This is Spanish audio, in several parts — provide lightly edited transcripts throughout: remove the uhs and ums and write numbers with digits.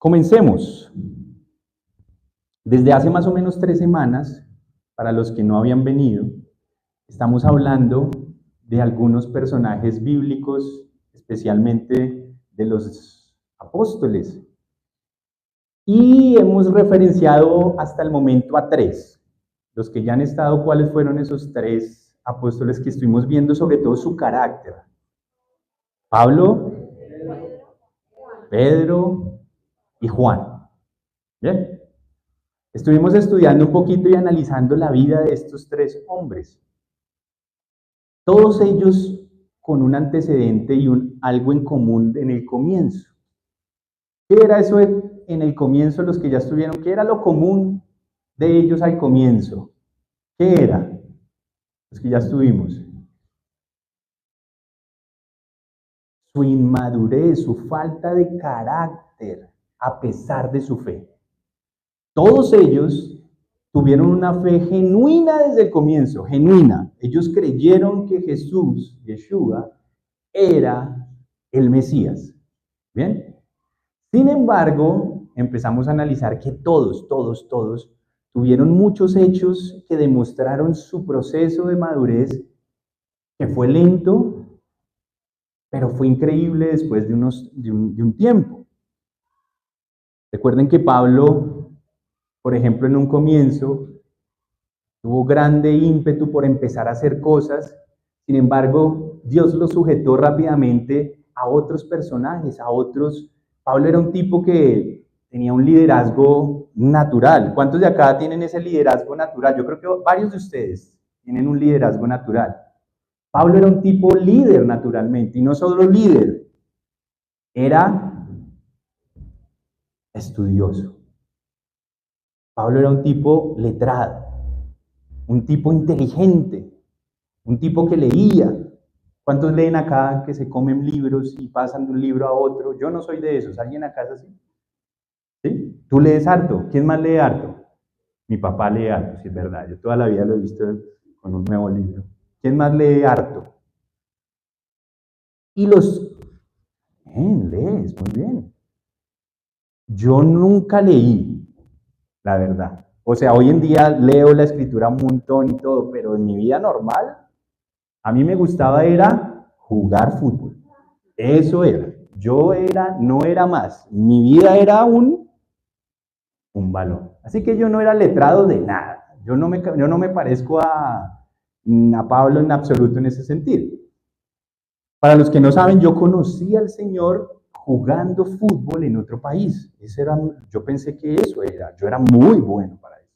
Comencemos. Desde hace más o menos 3 semanas, para los que no habían venido, estamos hablando de algunos personajes bíblicos, especialmente de los apóstoles. Y hemos referenciado hasta el momento a 3. Los que ya han estado, ¿cuáles fueron esos 3 apóstoles que estuvimos viendo, sobre todo su carácter? Pablo, Pedro y Juan. ¿Bien? Estuvimos estudiando un poquito y analizando la vida de estos 3 hombres. Todos ellos con un antecedente y algo en común en el comienzo. ¿Qué era eso en el comienzo, los que ya estuvieron? ¿Qué era lo común de ellos al comienzo? ¿Qué era? Los que ya estuvimos. Su inmadurez, su falta de carácter, a pesar de su fe. Todos ellos tuvieron una fe genuina desde el comienzo, genuina. Ellos creyeron que Jesús, Yeshua, era el Mesías. ¿Bien? Sin embargo, empezamos a analizar que todos tuvieron muchos hechos que demostraron su proceso de madurez, que fue lento, pero fue increíble después de un tiempo. Recuerden que Pablo, por ejemplo, en un comienzo, tuvo grande ímpetu por empezar a hacer cosas. Sin embargo, Dios lo sujetó rápidamente a otros personajes, a otros. Pablo era un tipo que tenía un liderazgo natural. ¿Cuántos de acá tienen ese liderazgo natural? Yo creo que varios de ustedes tienen un liderazgo natural. Pablo era un tipo líder naturalmente, y no solo líder, era estudioso. Pablo era un tipo letrado, un tipo inteligente, un tipo que leía. ¿Cuántos leen acá que se comen libros y pasan de un libro a otro? Yo no soy de esos. ¿Alguien acá es así? ¿Sí? ¿Tú lees harto? ¿Quién más lee harto? Mi papá lee harto, sí es verdad. Yo toda la vida lo he visto con un nuevo libro. ¿Quién más lee harto? Y los... lees, muy bien. Yo nunca leí, la verdad. O sea, hoy en día leo la escritura un montón y todo, pero en mi vida normal, a mí me gustaba era jugar fútbol. Eso era. No era más. Mi vida era un balón. Así que yo no era letrado de nada. Yo no me parezco a Pablo en absoluto en ese sentido. Para los que no saben, yo conocí al Señor jugando fútbol en otro país. Yo pensé que eso era. Yo era muy bueno para eso.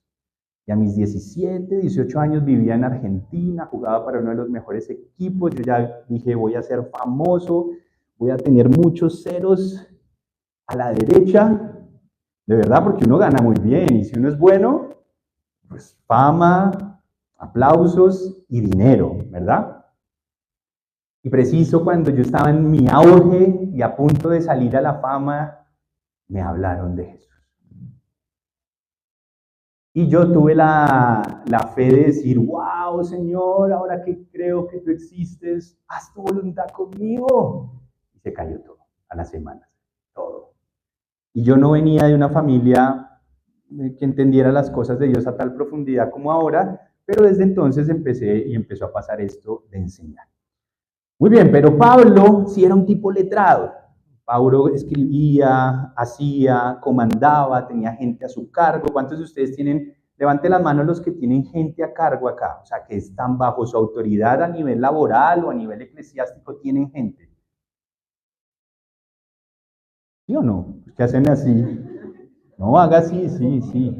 Y a mis 17, 18 años vivía en Argentina, jugaba para uno de los mejores equipos. Yo ya dije, voy a ser famoso, voy a tener muchos ceros a la derecha, de verdad, porque uno gana muy bien. Y si uno es bueno, pues fama, aplausos y dinero, ¿verdad? Y preciso cuando yo estaba en mi auge y a punto de salir a la fama, me hablaron de Jesús. Y yo tuve la fe de decir, wow, Señor, ahora que creo que tú existes, haz tu voluntad conmigo. Y se cayó todo, a las semanas, todo. Y yo no venía de una familia que entendiera las cosas de Dios a tal profundidad como ahora, pero desde entonces empezó a pasar esto de enseñar. Muy bien, pero Pablo sí era un tipo letrado. Pablo escribía, hacía, comandaba, tenía gente a su cargo. ¿Cuántos de ustedes tienen, levante las manos los que tienen gente a cargo acá? O sea, que están bajo su autoridad a nivel laboral o a nivel eclesiástico, tienen gente. ¿Sí o no? ¿Qué hacen así? No, haga así, sí, sí.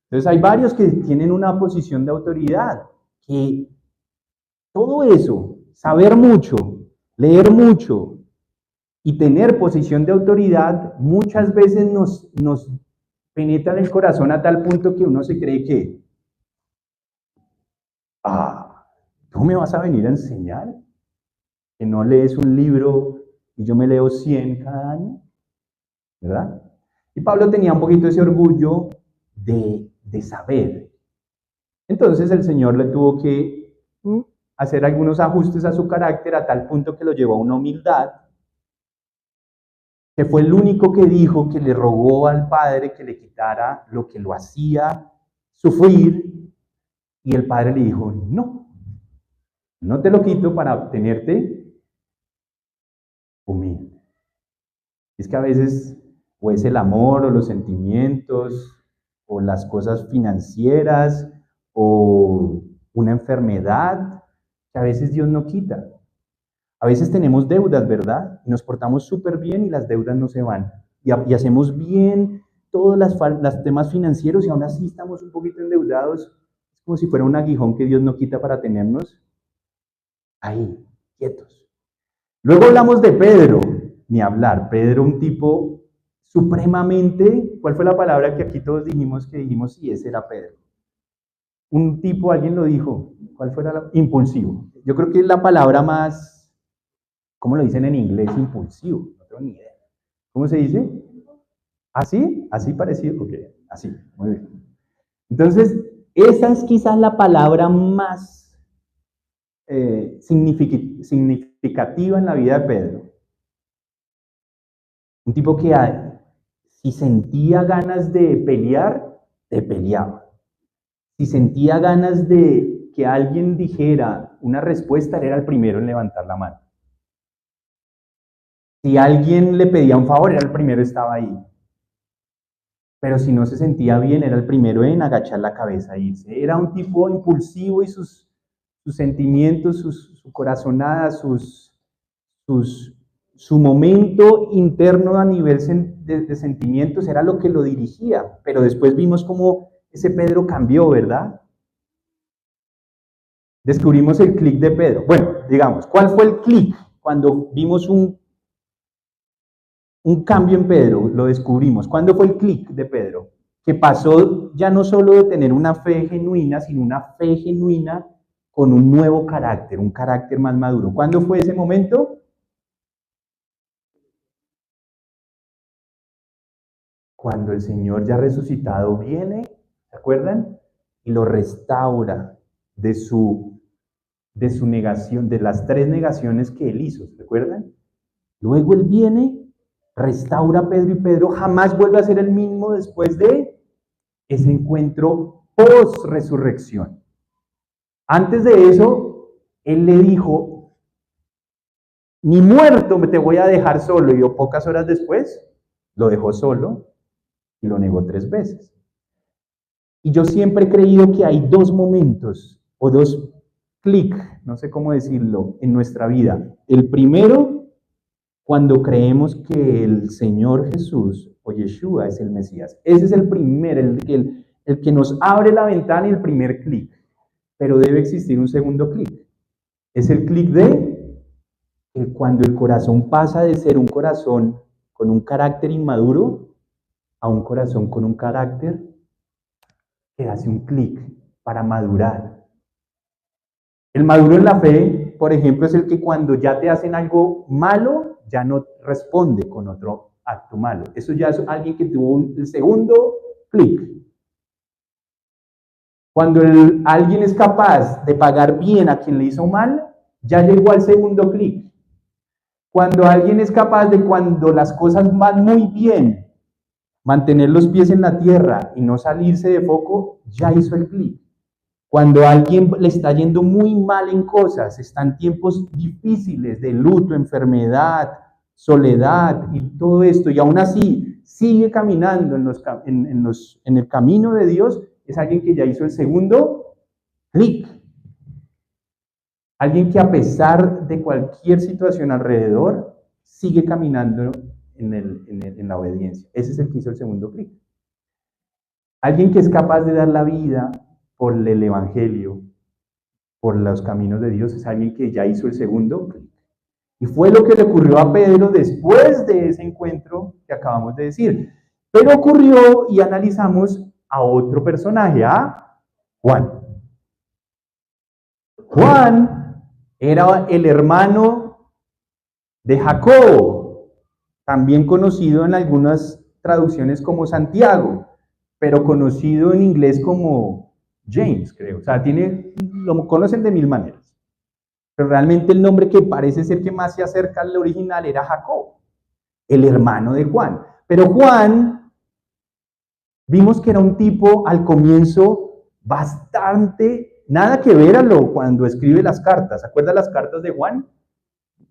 Entonces hay varios que tienen una posición de autoridad, que todo eso, saber mucho, leer mucho y tener posición de autoridad, muchas veces nos penetra en el corazón a tal punto que uno se cree que, ¿tú me vas a venir a enseñar? Que no lees un libro y yo me leo 100 cada año, ¿verdad? Y Pablo tenía un poquito ese orgullo de saber. Entonces el Señor le tuvo que hacer algunos ajustes a su carácter a tal punto que lo llevó a una humildad que fue el único que dijo que le rogó al Padre que le quitara lo que lo hacía sufrir, y el Padre le dijo, no, no te lo quito para tenerte humilde. Es que a veces, o es el amor, o los sentimientos, o las cosas financieras, o una enfermedad, que a veces Dios no quita. A veces tenemos deudas, ¿verdad? Y nos portamos súper bien y las deudas no se van. Y hacemos bien todos los temas financieros y aún así estamos un poquito endeudados. Es como si fuera un aguijón que Dios no quita para tenernos ahí, quietos. Luego hablamos de Pedro, ni hablar. Pedro, un tipo supremamente, ¿cuál fue la palabra que aquí todos dijimos que dijimos? Sí, ese era Pedro. Un tipo, alguien lo dijo, ¿cuál fue la? Impulsivo. Yo creo que es la palabra más, ¿cómo lo dicen en inglés? Impulsivo, no tengo ni idea. ¿Cómo se dice? ¿Así? ¿Así parecido? Ok, así, muy bien. Entonces, esa es quizás la palabra más significativa en la vida de Pedro. Un tipo que si sentía ganas de pelear, te peleaba. Si sentía ganas de que alguien dijera una respuesta, él era el primero en levantar la mano. Si alguien le pedía un favor, era el primero que estaba ahí. Pero si no se sentía bien, era el primero en agachar la cabeza e irse. Era un tipo impulsivo y sus sentimientos, su corazonada, su momento interno a nivel de sentimientos era lo que lo dirigía. Pero después vimos cómo ese Pedro cambió, ¿verdad? Descubrimos el clic de Pedro. Bueno, digamos, ¿cuál fue el clic? Cuando vimos un cambio en Pedro, lo descubrimos. ¿Cuándo fue el clic de Pedro? Que pasó ya no solo de tener una fe genuina, sino una fe genuina con un nuevo carácter, un carácter más maduro. ¿Cuándo fue ese momento? Cuando el Señor ya resucitado viene, ¿se acuerdan? Y lo restaura de su negación, de las 3 negaciones que él hizo, ¿se acuerdan? Luego él viene, restaura a Pedro y Pedro jamás vuelve a ser el mismo después de ese encuentro post-resurrección. Antes de eso, él le dijo, ni muerto me te voy a dejar solo, y pocas horas después lo dejó solo y lo negó 3 veces. Y yo siempre he creído que hay 2 momentos o 2 clics, no sé cómo decirlo, en nuestra vida. El primero, cuando creemos que el Señor Jesús o Yeshua es el Mesías. Ese es el primer, el que nos abre la ventana y el primer clic. Pero debe existir un segundo clic. Es el clic de que cuando el corazón pasa de ser un corazón con un carácter inmaduro a un corazón con un carácter que hace un clic para madurar. El maduro en la fe, por ejemplo, es el que cuando ya te hacen algo malo, ya no responde con otro acto malo. Eso ya es alguien que tuvo el segundo clic. Cuando alguien es capaz de pagar bien a quien le hizo mal, ya llegó al segundo clic. Cuando alguien es capaz de, cuando las cosas van muy bien, mantener los pies en la tierra y no salirse de foco, ya hizo el clic. Cuando a alguien le está yendo muy mal en cosas, están tiempos difíciles de luto, enfermedad, soledad y todo esto, y aún así sigue caminando en el camino de Dios, es alguien que ya hizo el segundo clic. Alguien que a pesar de cualquier situación alrededor, sigue caminando en la obediencia. Ese es el que hizo el segundo clic. Alguien que es capaz de dar la vida por el Evangelio, por los caminos de Dios, es alguien que ya hizo el segundo clic. Y fue lo que le ocurrió a Pedro después de ese encuentro que acabamos de decir. Pero ocurrió y analizamos a otro personaje, a Juan. Juan era el hermano de Jacobo, también conocido en algunas traducciones como Santiago, pero conocido en inglés como James, creo. O sea, lo conocen de 1000 maneras. Pero realmente el nombre que parece ser que más se acerca al original era Jacob. el hermano de Juan. Pero Juan, vimos que era un tipo al comienzo bastante, nada que ver a lo cuando escribe las cartas. ¿Se acuerdan las cartas de Juan?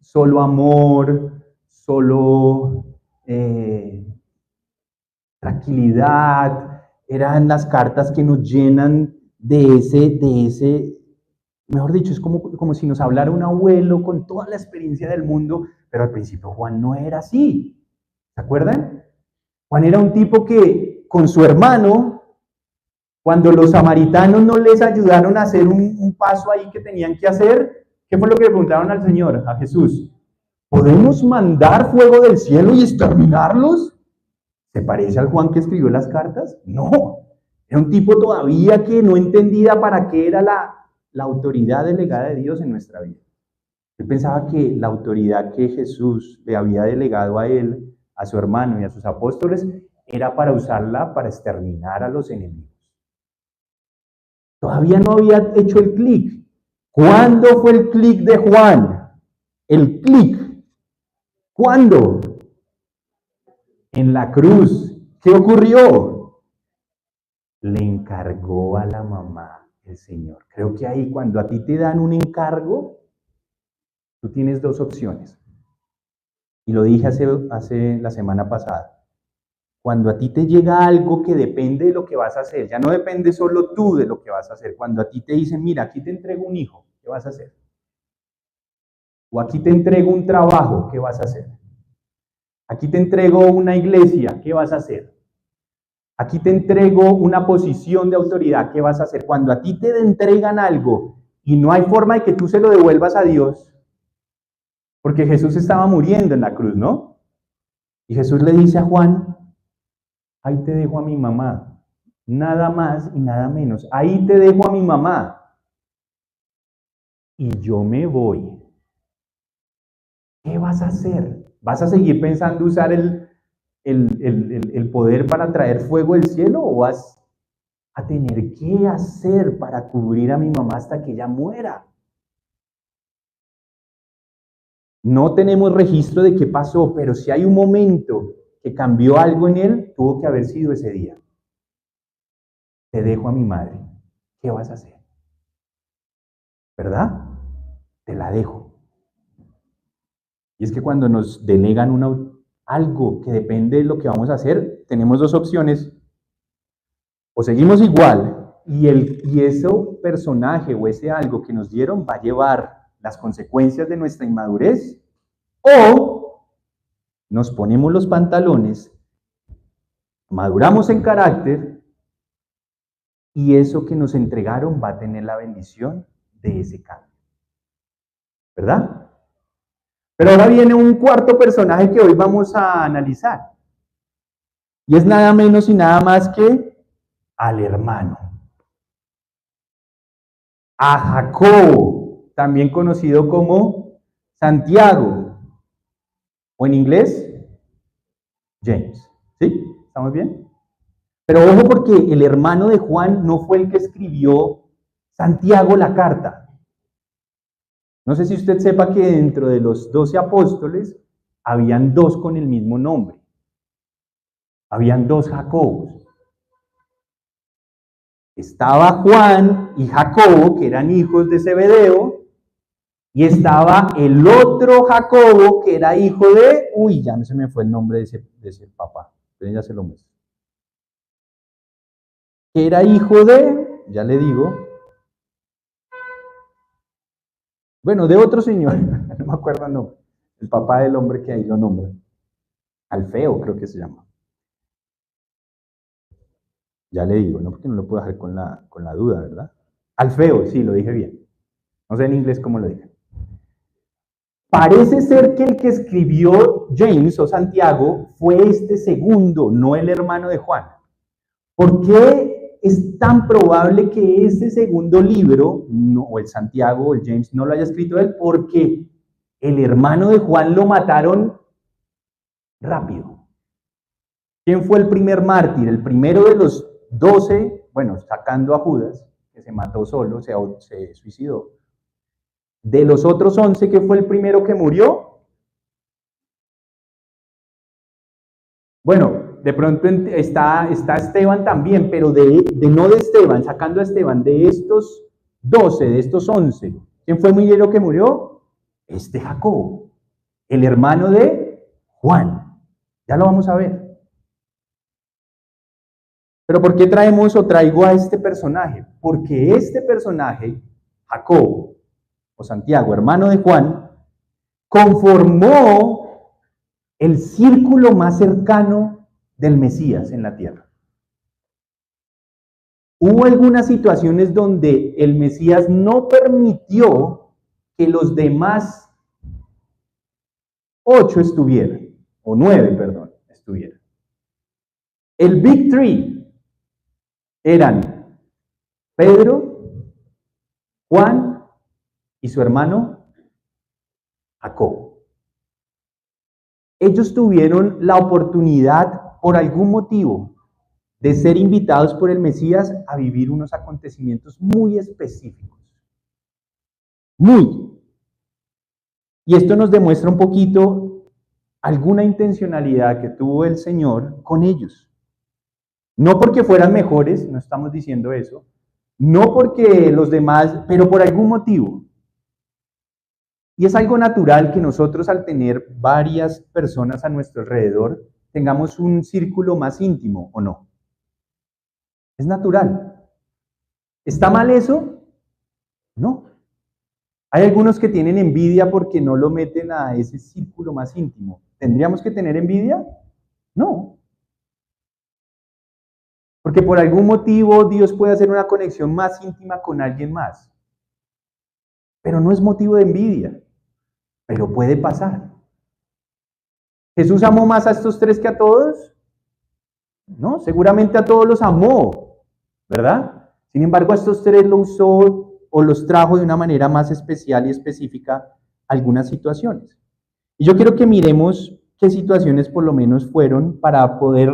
Solo amor, solo tranquilidad. Eran las cartas que nos llenan de ese, mejor dicho, es como si nos hablara un abuelo con toda la experiencia del mundo, pero al principio Juan no era así. ¿Se acuerdan? Juan era un tipo que con su hermano, cuando los samaritanos no les ayudaron a hacer un paso ahí que tenían que hacer, ¿qué fue lo que le preguntaron al Señor, a Jesús? ¿Podemos mandar fuego del cielo y exterminarlos? ¿Se parece al Juan que escribió las cartas? No. Era un tipo todavía que no entendía para qué era la autoridad delegada de Dios en nuestra vida. Él pensaba que la autoridad que Jesús le había delegado a él, a su hermano y a sus apóstoles, era para usarla para exterminar a los enemigos. Todavía no había hecho el clic. ¿Cuándo fue el clic de Juan? El clic. ¿Cuándo? En la cruz. ¿Qué ocurrió? Le encargó a la mamá el Señor. Creo que ahí cuando a ti te dan un encargo, tú tienes dos opciones. Y lo dije hace la semana pasada. Cuando a ti te llega algo que depende de lo que vas a hacer, ya no depende solo tú de lo que vas a hacer. Cuando a ti te dicen, mira, aquí te entrego un hijo, ¿qué vas a hacer? O aquí te entrego un trabajo, ¿qué vas a hacer? Aquí te entrego una iglesia, ¿qué vas a hacer? Aquí te entrego una posición de autoridad, ¿qué vas a hacer? Cuando a ti te entregan algo y no hay forma de que tú se lo devuelvas a Dios, porque Jesús estaba muriendo en la cruz, ¿no? Y Jesús le dice a Juan, ahí te dejo a mi mamá, nada más y nada menos, ahí te dejo a mi mamá y yo me voy. ¿Qué vas a hacer? ¿Vas a seguir pensando usar el poder para traer fuego del cielo o vas a tener que hacer para cubrir a mi mamá hasta que ella muera? No tenemos registro de qué pasó, pero si hay un momento que cambió algo en él, tuvo que haber sido ese día. Te dejo a mi madre. ¿Qué vas a hacer? ¿Verdad? Te la dejo. Y es que cuando nos delegan algo que depende de lo que vamos a hacer, tenemos dos opciones. O seguimos igual y ese personaje o ese algo que nos dieron va a llevar las consecuencias de nuestra inmadurez, o nos ponemos los pantalones, maduramos en carácter y eso que nos entregaron va a tener la bendición de ese cambio. ¿Verdad? Pero ahora viene un cuarto personaje que hoy vamos a analizar. Y es nada menos y nada más que al hermano. A Jacobo, también conocido como Santiago, o en inglés, James. ¿Sí? ¿Estamos bien? Pero ojo porque el hermano de Juan no fue el que escribió Santiago la carta. No sé si usted sepa que dentro de los 12 apóstoles habían dos con el mismo nombre. Habían dos Jacobos. Estaba Juan y Jacobo, que eran hijos de Zebedeo, y estaba el otro Jacobo, que era hijo de... Uy, ya no se me fue el nombre de ese papá, pero ya se lo muestro. Que era hijo de, ya le digo, bueno, de otro señor, no me acuerdo el nombre, el papá del hombre que ahí lo nombra. Alfeo creo que se llama. Ya le digo, no porque no lo puedo dejar con la duda, ¿verdad? Alfeo, sí, lo dije bien. No sé en inglés cómo lo dije. Parece ser que el que escribió James o Santiago fue este segundo, no el hermano de Juan. ¿Por qué es tan probable que ese segundo libro, no, o el Santiago o el James, no lo haya escrito él? Porque el hermano de Juan lo mataron rápido. ¿Quién fue el primer mártir? El primero de los 12, bueno, sacando a Judas, que se mató solo, se suicidó. De los otros 11, ¿qué fue el primero que murió? Bueno, de pronto está Esteban también, pero no de Esteban, sacando a Esteban, de estos 12, de estos 11, ¿quién fue el que murió? Jacobo, el hermano de Juan. Ya lo vamos a ver. Pero ¿por qué traigo a este personaje? Porque este personaje, Jacobo, o Santiago, hermano de Juan, conformó el círculo más cercano del Mesías en la tierra. Hubo algunas situaciones donde el Mesías no permitió que los demás 8 estuvieran, o 9, perdón, estuvieran. El Big Three eran Pedro, Juan y su hermano Jacobo. Ellos tuvieron la oportunidad, por algún motivo, de ser invitados por el Mesías a vivir unos acontecimientos muy específicos. Muy. Y esto nos demuestra un poquito alguna intencionalidad que tuvo el Señor con ellos. No porque fueran mejores, no estamos diciendo eso, no porque los demás, pero por algún motivo. Y es algo natural que nosotros, al tener varias personas a nuestro alrededor, tengamos un círculo más íntimo, ¿o no? Es natural. ¿Está mal eso? No. Hay algunos que tienen envidia porque no lo meten a ese círculo más íntimo. ¿Tendríamos que tener envidia? No. Porque por algún motivo Dios puede hacer una conexión más íntima con alguien más. Pero no es motivo de envidia. Pero puede pasar. ¿Jesús amó más a estos 3 que a todos? No, seguramente a todos los amó, ¿verdad? Sin embargo, a estos 3 lo usó o los trajo de una manera más especial y específica algunas situaciones. Y yo quiero que miremos qué situaciones por lo menos fueron para poder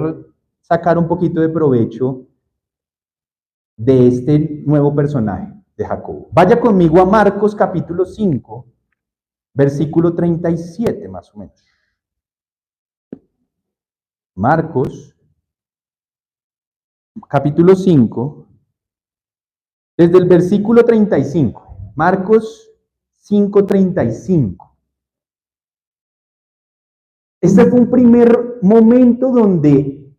sacar un poquito de provecho de este nuevo personaje de Jacobo. Vaya conmigo a Marcos capítulo 5, versículo 37 más o menos. Marcos capítulo 5, desde el versículo 35. Marcos 5:35. Este fue un primer momento donde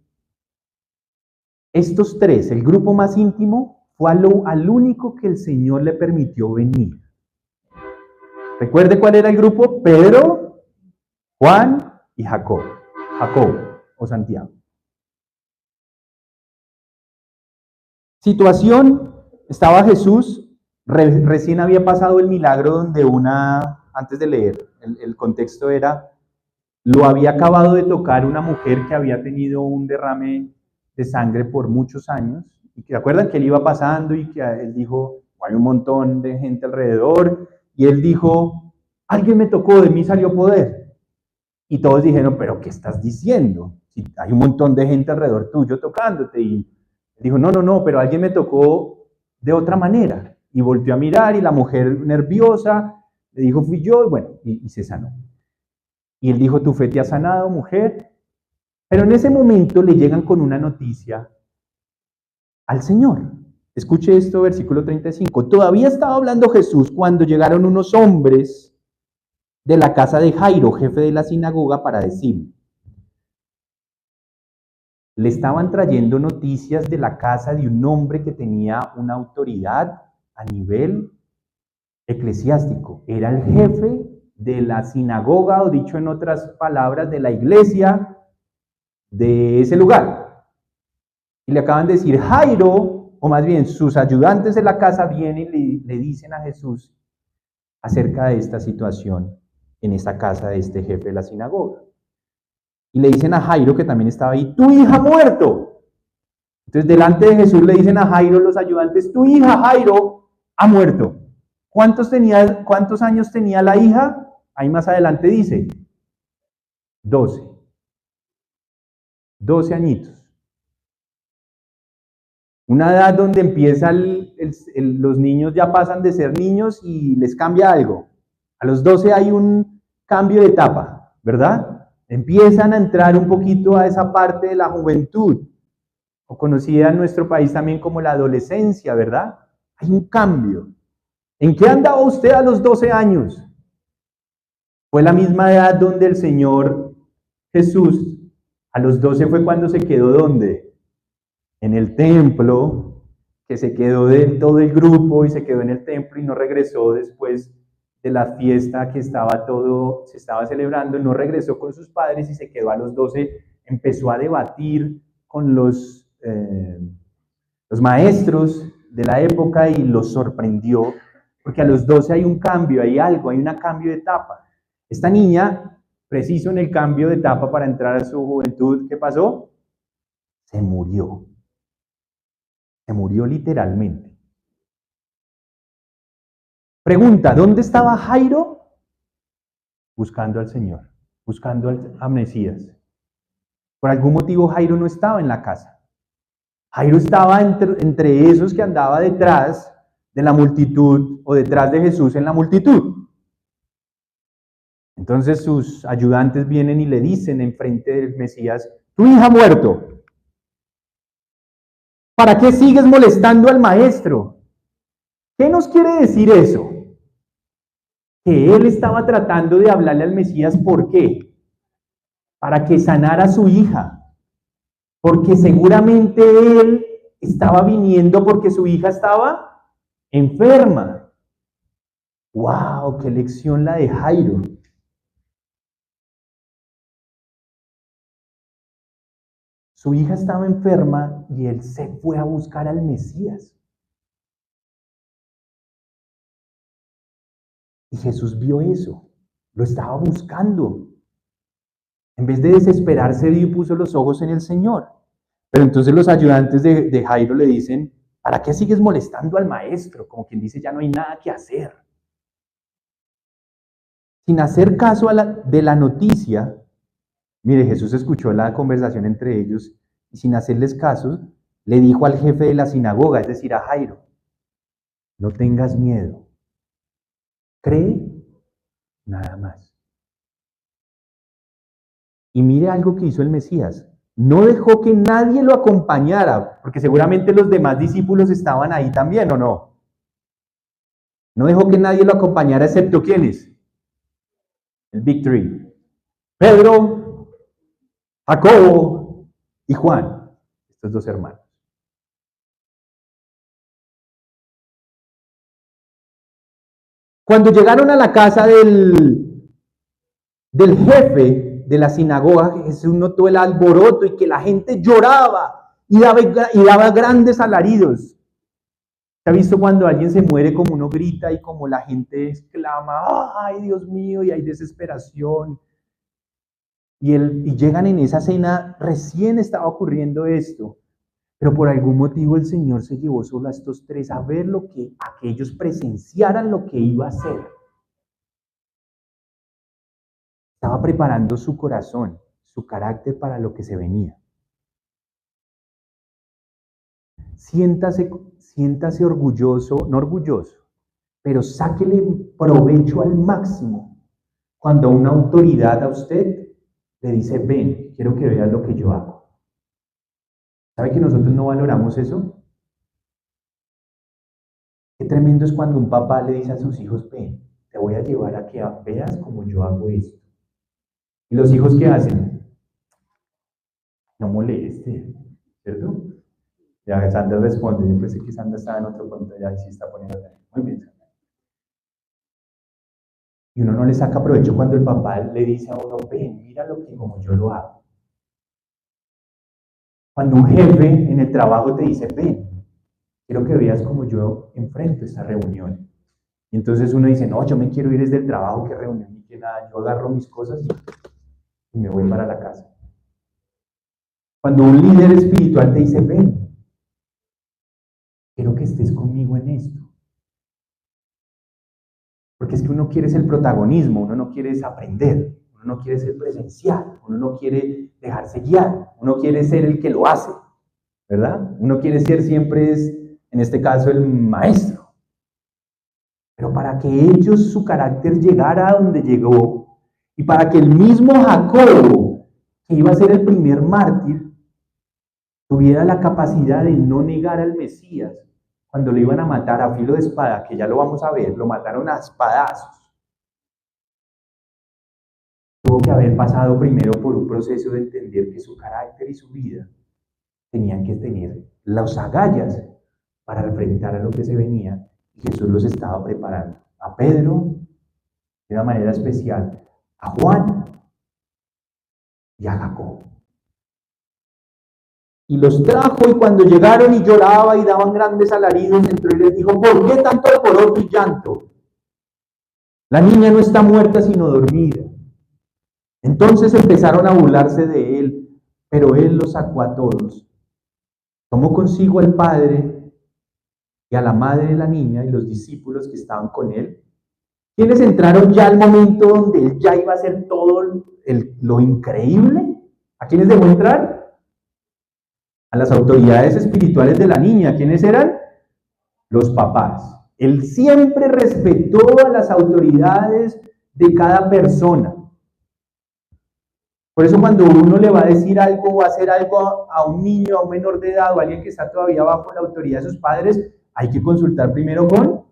estos 3, el grupo más íntimo, fue al único que el Señor le permitió venir. Recuerde cuál era el grupo: Pedro, Juan y Jacobo. Jacobo o Santiago. Situación: estaba Jesús, recién había pasado el milagro donde antes de leer, el contexto era, lo había acabado de tocar una mujer que había tenido un derrame de sangre por muchos años, y que acuerdan que él iba pasando y que él dijo, hay un montón de gente alrededor, y él dijo, alguien me tocó, de mí salió poder. Y todos dijeron, pero ¿qué estás diciendo? Si hay un montón de gente alrededor tuyo tocándote. Y él dijo, no, pero alguien me tocó de otra manera. Y volteó a mirar y la mujer nerviosa le dijo, fui yo, y bueno, y se sanó. Y él dijo, tu fe te ha sanado, mujer. Pero en ese momento le llegan con una noticia al Señor. Escuche esto, versículo 35. Todavía estaba hablando Jesús cuando llegaron unos hombres de la casa de Jairo, jefe de la sinagoga, para decir, le estaban trayendo noticias de la casa de un hombre que tenía una autoridad a nivel eclesiástico. Era el jefe de la sinagoga, o dicho en otras palabras, de la iglesia de ese lugar. Y le acaban de decir, Jairo, o más bien sus ayudantes de la casa vienen y le dicen a Jesús acerca de esta situación en esta casa de este jefe de la sinagoga. Y le dicen a Jairo, que también estaba ahí, tu hija ha muerto. Entonces delante de Jesús le dicen a Jairo los ayudantes, tu hija Jairo ha muerto. ¿Cuántos años tenía la hija? Ahí más adelante dice, 12. 12 añitos. Una edad donde empieza los niños ya pasan de ser niños y les cambia algo. A los 12 hay un cambio de etapa, ¿verdad? Empiezan a entrar un poquito a esa parte de la juventud, o conocida en nuestro país también como la adolescencia, ¿verdad? Hay un cambio. ¿En qué andaba usted a los 12 años? Fue la misma edad donde el Señor Jesús, a los 12 fue cuando se quedó ¿dónde? En el templo, que se quedó de todo el grupo y se quedó en el templo y no regresó después de la fiesta que se estaba celebrando, no regresó con sus padres y se quedó a los 12, empezó a debatir con los maestros de la época y los sorprendió, porque a los 12 hay un cambio, hay algo, hay un cambio de etapa. Esta niña, preciso en el cambio de etapa para entrar a su juventud, ¿qué pasó? Se murió. Se murió literalmente. Pregunta, ¿dónde estaba Jairo? Buscando al Señor, buscando a Mesías. Por algún motivo Jairo no estaba en la casa. Jairo estaba entre esos que andaba detrás de la multitud o detrás de Jesús en la multitud. Entonces sus ayudantes vienen y le dicen enfrente del Mesías, tu hija ha muerto. ¿Para qué sigues molestando al maestro? ¿Qué nos quiere decir eso? Que él estaba tratando de hablarle al Mesías, ¿por qué? Para que sanara a su hija. Porque seguramente él estaba viniendo porque su hija estaba enferma. ¡Wow! ¡Qué lección la de Jairo! Su hija estaba enferma y él se fue a buscar al Mesías. Y Jesús vio eso, lo estaba buscando. En vez de desesperarse, y puso los ojos en el Señor. Pero entonces los ayudantes de Jairo le dicen, ¿para qué sigues molestando al maestro? Como quien dice, ya no hay nada que hacer. Sin hacer caso de la noticia, mire, Jesús escuchó la conversación entre ellos y sin hacerles caso, le dijo al jefe de la sinagoga, es decir, a Jairo, no tengas miedo, cree nada más. Y mire algo que hizo el Mesías, no dejó que nadie lo acompañara, porque seguramente los demás discípulos estaban ahí también, ¿o no? No dejó que nadie lo acompañara, excepto ¿quiénes? El Big Three. Pedro, Jacobo y Juan, estos dos hermanos. Cuando llegaron a la casa del jefe de la sinagoga, Jesús notó el alboroto y que la gente lloraba y daba grandes alaridos. ¿Se ha visto cuando alguien se muere como uno grita y como la gente exclama, ay Dios mío, y hay desesperación? Y llegan en esa cena, recién estaba ocurriendo esto, pero por algún motivo el Señor se llevó solo a estos tres a ver a que ellos presenciaran lo que iba a hacer. Estaba preparando su corazón, su carácter para lo que se venía. Siéntase orgulloso, no orgulloso, pero sáquele provecho al máximo cuando una autoridad a usted le dice, ven, quiero que veas lo que yo hago. ¿Sabe que nosotros no valoramos eso? Qué tremendo es cuando un papá le dice a sus hijos, ven, te voy a llevar a que veas cómo yo hago esto. ¿Y los hijos qué hacen? No moleste, ¿cierto? Ya Sandra responde, yo pensé que Sandra estaba en otro punto, ya sí está poniendo muy bien, Sandra. Y uno no le saca provecho cuando el papá le dice a uno, ven, mira lo que como yo lo hago. Cuando un jefe en el trabajo te dice, ven, quiero que veas cómo yo enfrento esta reunión. Y entonces uno dice, no, yo me quiero ir desde el trabajo, qué reunión, ni qué nada, yo agarro mis cosas y me voy para la casa. Cuando un líder espiritual te dice, ven, quiero que estés conmigo en esto. Porque es que uno quiere ser el protagonismo, uno no quiere aprender, uno no quiere ser presencial, uno no quiere dejarse guiar, uno quiere ser el que lo hace, ¿verdad? Uno quiere ser siempre, en este caso, el maestro. Pero para que ellos, su carácter llegara a donde llegó, Y para que el mismo Jacobo, que iba a ser el primer mártir, tuviera la capacidad de no negar al Mesías cuando lo iban a matar a filo de espada, que ya lo vamos a ver, lo mataron a espadazos. Tuvo que haber pasado primero por un proceso de entender que su carácter y su vida tenían que tener las agallas para enfrentar a lo que se venía, y Jesús los estaba preparando. A Pedro, de una manera especial, a Juan y a Jacob. Y los trajo, y cuando llegaron y lloraba y daban grandes alaridos, entró y les dijo: ¿por qué tanto alboroto y llanto? La niña no está muerta sino dormida. Entonces empezaron a burlarse de él, pero él los sacó a todos. Tomó consigo al padre y a la madre de la niña y los discípulos que estaban con él, quienes entraron ya al momento donde él ya iba a hacer todo lo increíble. ¿A quiénes dejó entrar? A las autoridades espirituales de la niña. ¿Quiénes eran? Los papás. Él siempre respetó a las autoridades de cada persona. Por eso cuando uno le va a decir algo o a hacer algo a un niño, a un menor de edad o a alguien que está todavía bajo la autoridad de sus padres, hay que consultar primero con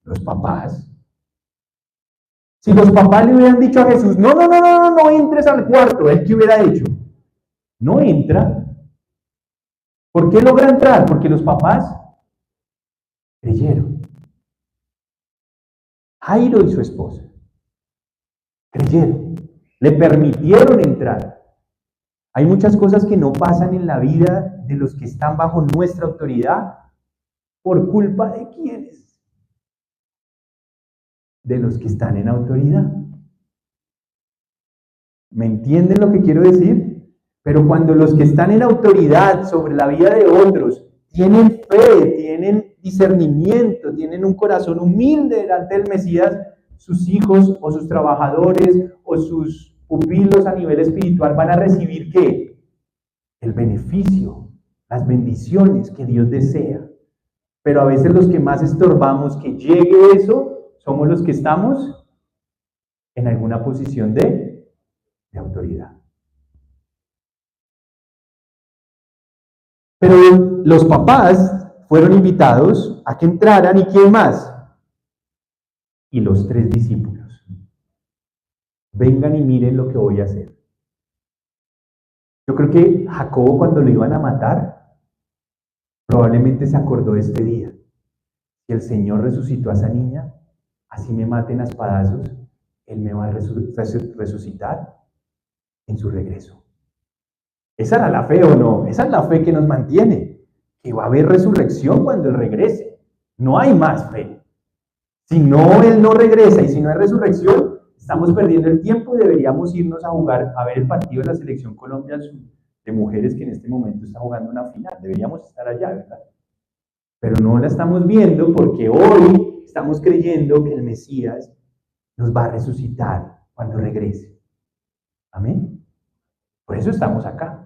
los papás. Si los papás le hubieran dicho a Jesús: no entres al cuarto, ¿él qué hubiera hecho? No entra. ¿Por qué logra entrar? Porque los papás creyeron. Jairo y su esposa creyeron, le permitieron entrar. Hay muchas cosas que no pasan en la vida de los que están bajo nuestra autoridad. ¿Por culpa de quiénes? De los que están en autoridad. ¿Me entienden lo que quiero decir? Pero cuando los que están en autoridad sobre la vida de otros tienen fe, tienen discernimiento, tienen un corazón humilde delante del Mesías, sus hijos o sus trabajadores o sus pupilos a nivel espiritual van a recibir ¿qué? El beneficio, las bendiciones que Dios desea. Pero a veces los que más estorbamos que llegue eso somos los que estamos en alguna posición de autoridad. Pero los papás fueron invitados a que entraran, ¿y quién más? Y los 3 discípulos. Vengan y miren lo que voy a hacer. Yo creo que Jacobo, cuando lo iban a matar, probablemente se acordó de este día. Si el Señor resucitó a esa niña, así me maten a espadazos, Él me va a resucitar en su regreso. ¿Esa era la fe o no? Esa es la fe que nos mantiene, que va a haber resurrección cuando Él regrese. No hay más fe. Si no, Él no regresa, y si no hay resurrección, estamos perdiendo el tiempo y deberíamos irnos a jugar, a ver el partido de la Selección Colombia de mujeres que en este momento está jugando una final. Deberíamos estar allá, ¿verdad? Pero no la estamos viendo porque hoy estamos creyendo que el Mesías nos va a resucitar cuando regrese. Amén. Por eso estamos acá.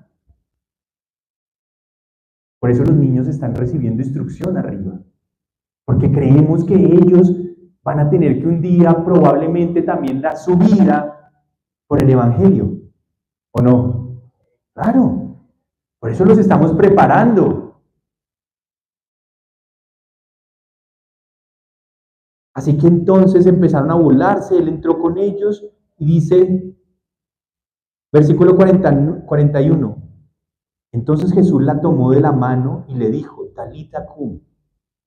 Por eso los niños están recibiendo instrucción arriba. Porque creemos que ellos van a tener que un día probablemente también dar su vida por el Evangelio. ¿O no? Claro. Por eso los estamos preparando. Así que entonces empezaron a burlarse, él entró con ellos y dice, versículo 41, entonces Jesús la tomó de la mano y le dijo, Talita cum,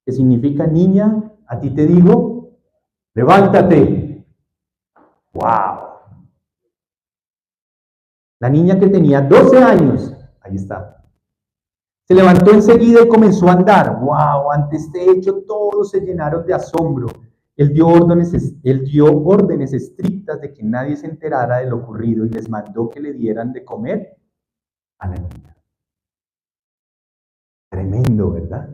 que significa niña, a ti te digo, levántate. ¡Wow! La niña que tenía 12 años, ahí está, se levantó enseguida y comenzó a andar. ¡Wow! Ante este hecho todos se llenaron de asombro. Él dio órdenes estrictas de que nadie se enterara de lo ocurrido y les mandó que le dieran de comer a la niña. Tremendo, ¿verdad?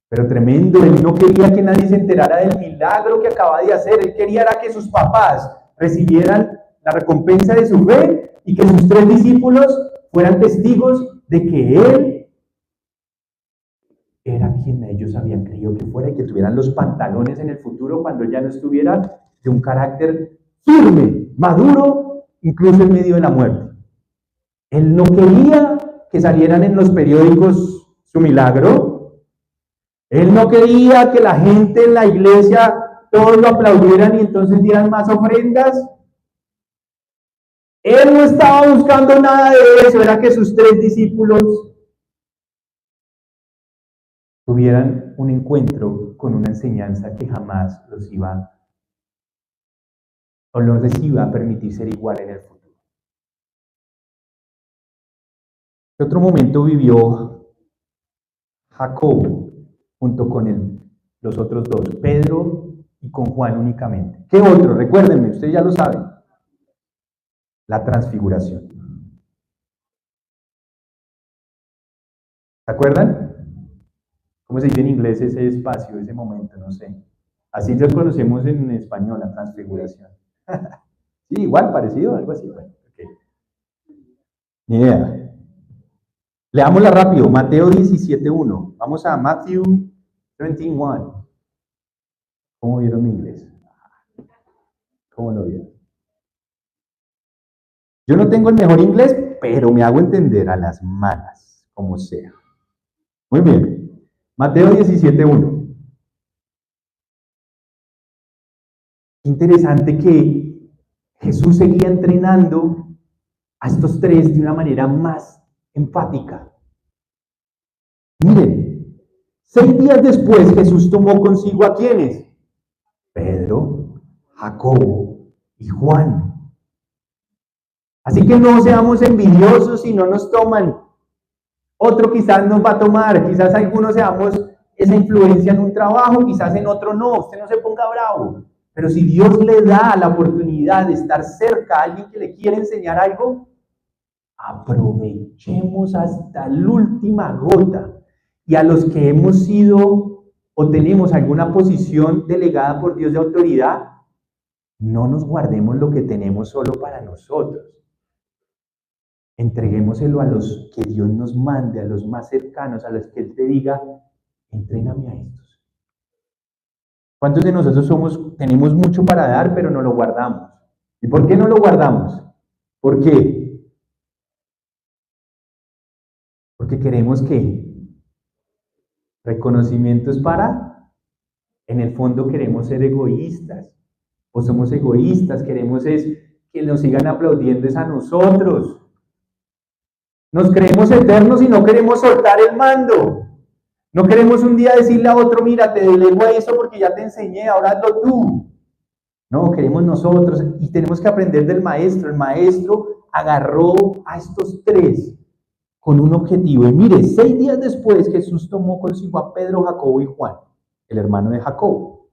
Pero tremendo, él no quería que nadie se enterara del milagro que acaba de hacer. Él quería que sus papás recibieran la recompensa de su fe y que sus 3 discípulos fueran testigos de que él era quien ellos habían creído que fuera y que tuvieran los pantalones en el futuro cuando ya no estuviera de un carácter firme, maduro, incluso en medio de la muerte. Él no quería que salieran en los periódicos su milagro. Él no quería que la gente en la iglesia todos lo aplaudieran y entonces dieran más ofrendas. Él no estaba buscando nada de eso, era que sus 3 discípulos tuvieran un encuentro con una enseñanza que jamás los iba o no les iba a permitir ser igual en el futuro. ¿Qué otro momento vivió Jacobo junto con los otros dos, Pedro y con Juan únicamente? ¿Qué otro? Recuérdenme, ustedes ya lo saben. La transfiguración. ¿Se acuerdan? ¿Cómo se dice en inglés ese espacio, ese momento? No sé. Así lo conocemos en español, la transfiguración. Sí, igual, parecido, algo así. Bueno, okay. Ni idea. Leámosla rápido. Mateo 17:1. Vamos a Matthew 17:1. ¿Cómo vieron mi inglés? ¿Cómo lo vieron? Yo no tengo el mejor inglés, pero me hago entender a las malas, como sea. Muy bien. Mateo 17:1. Interesante que Jesús seguía entrenando a estos 3 de una manera más enfática. Miren, 6 días después Jesús tomó consigo a ¿quiénes? Pedro, Jacobo y Juan. Así que no seamos envidiosos si no nos toman. Otro quizás nos va a tomar, quizás algunos seamos esa influencia en un trabajo, quizás en otro no. Usted no se ponga bravo. Pero si Dios le da la oportunidad de estar cerca a alguien que le quiere enseñar algo, aprovechemos hasta la última gota. Y a los que hemos sido o tenemos alguna posición delegada por Dios de autoridad, no nos guardemos lo que tenemos solo para nosotros. Entreguémoselo a los que Dios nos mande, a los más cercanos, a los que Él te diga, entréname a estos. ¿Cuántos de nosotros tenemos mucho para dar, pero no lo guardamos? ¿Y por qué no lo guardamos? ¿Por qué? Porque queremos que reconocimiento es para, en el fondo queremos ser egoístas, o somos egoístas, queremos es que nos sigan aplaudiendo es a nosotros. Nos creemos eternos y no queremos soltar el mando. No queremos un día decirle a otro, mira, te delego a eso porque ya te enseñé, ahora hazlo tú. No, queremos nosotros y tenemos que aprender del maestro. El maestro agarró a estos 3 con un objetivo. Y mire, 6 días después Jesús tomó consigo a Pedro, Jacobo y Juan, el hermano de Jacobo,